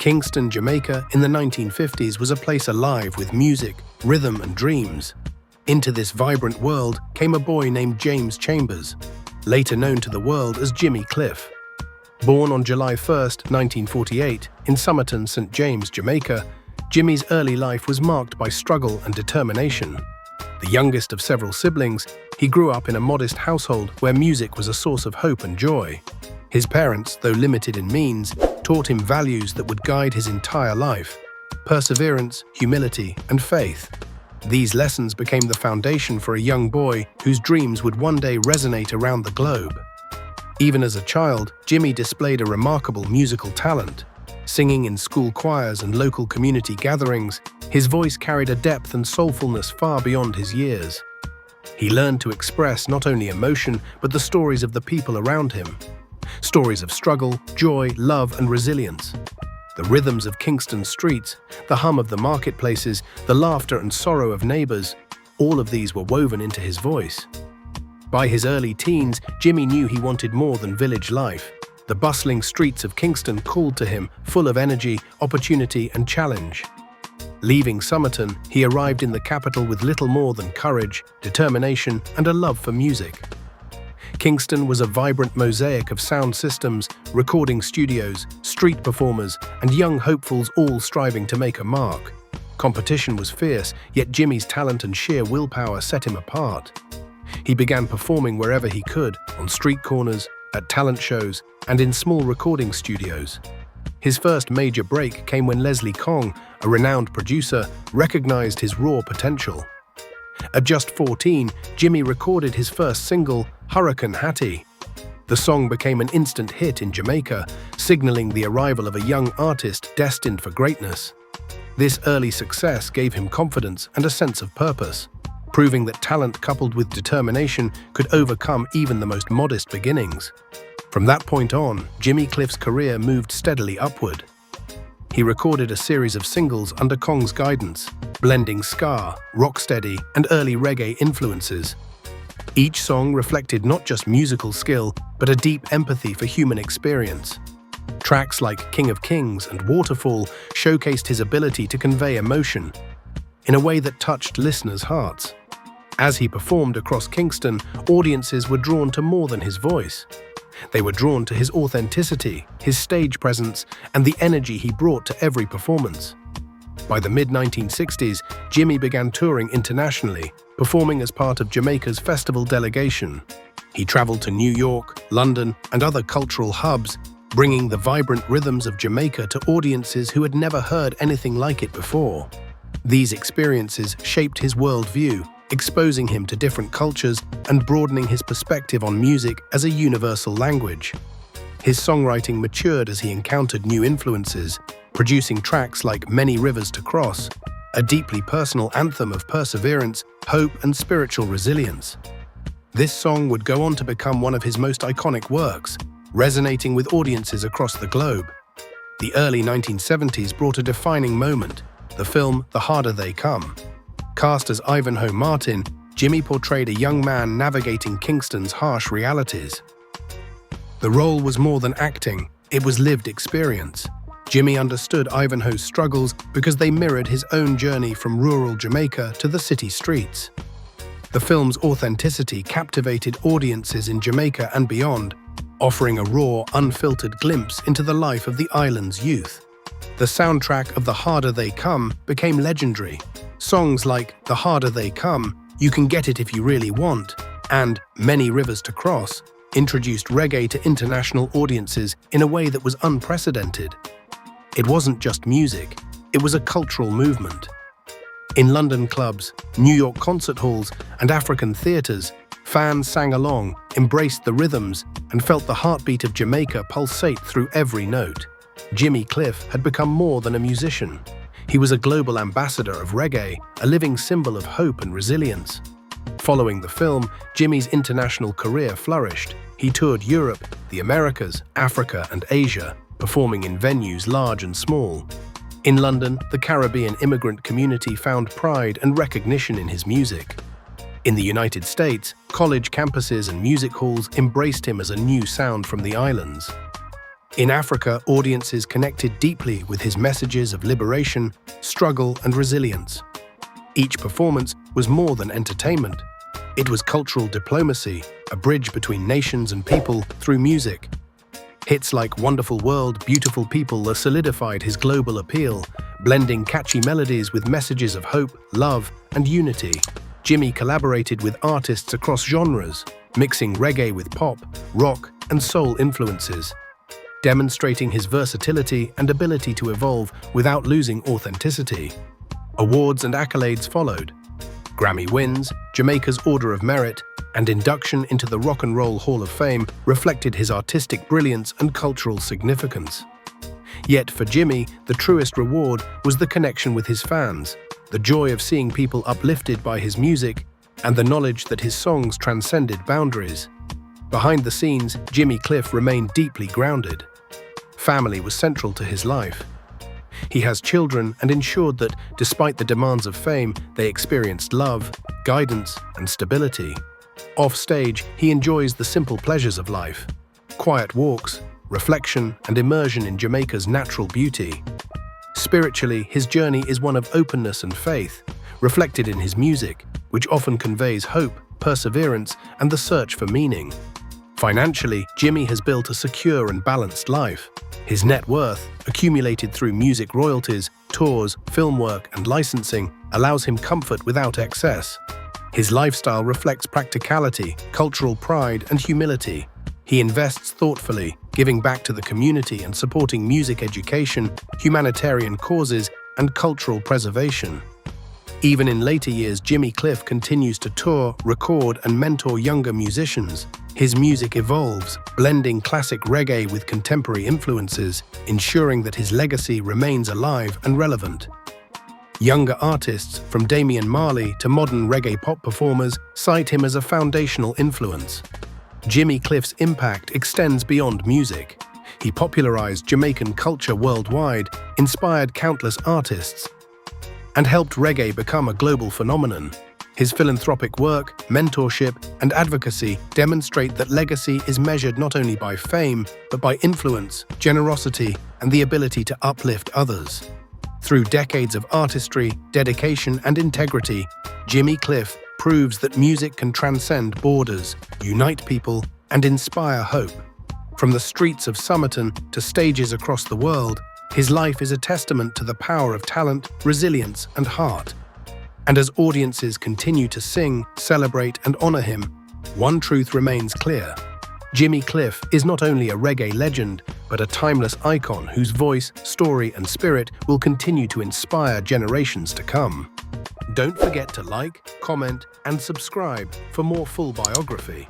Kingston, Jamaica, in the 1950s was a place alive with music, rhythm, and dreams. Into this vibrant world came a boy named James Chambers, later known to the world as Jimmy Cliff. Born on July 1, 1948, in Somerton, St. James, Jamaica, Jimmy's early life was marked by struggle and determination. The youngest of several siblings, he grew up in a modest household where music was a source of hope and joy. His parents, though limited in means, taught him values that would guide his entire life: perseverance, humility, and faith. These lessons became the foundation for a young boy whose dreams would one day resonate around the globe. Even as a child, Jimmy displayed a remarkable musical talent. Singing in school choirs and local community gatherings, his voice carried a depth and soulfulness far beyond his years. He learned to express not only emotion, but the stories of the people around him. Stories of struggle, joy, love, and resilience. The rhythms of Kingston streets, the hum of the marketplaces, the laughter and sorrow of neighbors, all of these were woven into his voice. By his early teens, Jimmy knew he wanted more than village life. The bustling streets of Kingston called to him, full of energy, opportunity, and challenge. Leaving Somerton, he arrived in the capital with little more than courage, determination, and a love for music. Kingston was a vibrant mosaic of sound systems, recording studios, street performers, and young hopefuls all striving to make a mark. Competition was fierce, yet Jimmy's talent and sheer willpower set him apart. He began performing wherever he could, on street corners, at talent shows, and in small recording studios. His first major break came when Leslie Kong, a renowned producer, recognized his raw potential. At just 14, Jimmy recorded his first single, Hurricane Hattie. The song became an instant hit in Jamaica, signaling the arrival of a young artist destined for greatness. This early success gave him confidence and a sense of purpose, proving that talent coupled with determination could overcome even the most modest beginnings. From that point on, Jimmy Cliff's career moved steadily upward. He recorded a series of singles under Kong's guidance, blending ska, rocksteady, and early reggae influences. Each song reflected not just musical skill, but a deep empathy for human experience. Tracks like King of Kings and Waterfall showcased his ability to convey emotion in a way that touched listeners' hearts. As he performed across Kingston, audiences were drawn to more than his voice. They were drawn to his authenticity, his stage presence, and the energy he brought to every performance. By the mid-1960s, Jimmy began touring internationally, performing as part of Jamaica's festival delegation. He traveled to New York, London, and other cultural hubs, bringing the vibrant rhythms of Jamaica to audiences who had never heard anything like it before. These experiences shaped his worldview, exposing him to different cultures and broadening his perspective on music as a universal language. His songwriting matured as he encountered new influences, producing tracks like Many Rivers to Cross, a deeply personal anthem of perseverance, hope, and spiritual resilience. This song would go on to become one of his most iconic works, resonating with audiences across the globe. The early 1970s brought a defining moment: the film The Harder They Come. Cast as Ivanhoe Martin, Jimmy portrayed a young man navigating Kingston's harsh realities. The role was more than acting, it was lived experience. Jimmy understood Ivanhoe's struggles because they mirrored his own journey from rural Jamaica to the city streets. The film's authenticity captivated audiences in Jamaica and beyond, offering a raw, unfiltered glimpse into the life of the island's youth. The soundtrack of The Harder They Come became legendary. Songs like The Harder They Come, You Can Get It If You Really Want, and Many Rivers to Cross introduced reggae to international audiences in a way that was unprecedented. It wasn't just music, it was a cultural movement. In London clubs, New York concert halls, and African theaters, fans sang along, embraced the rhythms, and felt the heartbeat of Jamaica pulsate through every note. Jimmy Cliff had become more than a musician. He was a global ambassador of reggae, a living symbol of hope and resilience. Following the film, Jimmy's international career flourished. He toured Europe, the Americas, Africa, and Asia, performing in venues large and small. In London, the Caribbean immigrant community found pride and recognition in his music. In the United States, college campuses and music halls embraced him as a new sound from the islands. In Africa, audiences connected deeply with his messages of liberation, struggle, and resilience. Each performance was more than entertainment. It was cultural diplomacy, a bridge between nations and people through music. Hits like Wonderful World, Beautiful People solidified his global appeal, blending catchy melodies with messages of hope, love, and unity. Jimmy collaborated with artists across genres, mixing reggae with pop, rock, and soul influences, demonstrating his versatility and ability to evolve without losing authenticity. Awards and accolades followed. Grammy wins, Jamaica's Order of Merit, and induction into the Rock and Roll Hall of Fame reflected his artistic brilliance and cultural significance. Yet for Jimmy, the truest reward was the connection with his fans, the joy of seeing people uplifted by his music, and the knowledge that his songs transcended boundaries. Behind the scenes, Jimmy Cliff remained deeply grounded. Family was central to his life. He has children and ensured that, despite the demands of fame, they experienced love, guidance, and stability. Off-stage, he enjoys the simple pleasures of life: quiet walks, reflection, and immersion in Jamaica's natural beauty. Spiritually, his journey is one of openness and faith, reflected in his music, which often conveys hope, perseverance, and the search for meaning. Financially, Jimmy has built a secure and balanced life. His net worth, accumulated through music royalties, tours, film work, and licensing, allows him comfort without excess. His lifestyle reflects practicality, cultural pride, and humility. He invests thoughtfully, giving back to the community and supporting music education, humanitarian causes, and cultural preservation. Even in later years, Jimmy Cliff continues to tour, record, and mentor younger musicians. His music evolves, blending classic reggae with contemporary influences, ensuring that his legacy remains alive and relevant. Younger artists, from Damian Marley to modern reggae pop performers, cite him as a foundational influence. Jimmy Cliff's impact extends beyond music. He popularized Jamaican culture worldwide, inspired countless artists, and helped reggae become a global phenomenon. His philanthropic work, mentorship, and advocacy demonstrate that legacy is measured not only by fame, but by influence, generosity, and the ability to uplift others. Through decades of artistry, dedication, and integrity, Jimmy Cliff proves that music can transcend borders, unite people, and inspire hope. From the streets of Somerton to stages across the world, his life is a testament to the power of talent, resilience, and heart. And as audiences continue to sing, celebrate, and honor him, one truth remains clear. Jimmy Cliff is not only a reggae legend, but a timeless icon whose voice, story, and spirit will continue to inspire generations to come. Don't forget to like, comment, and subscribe for more full biography.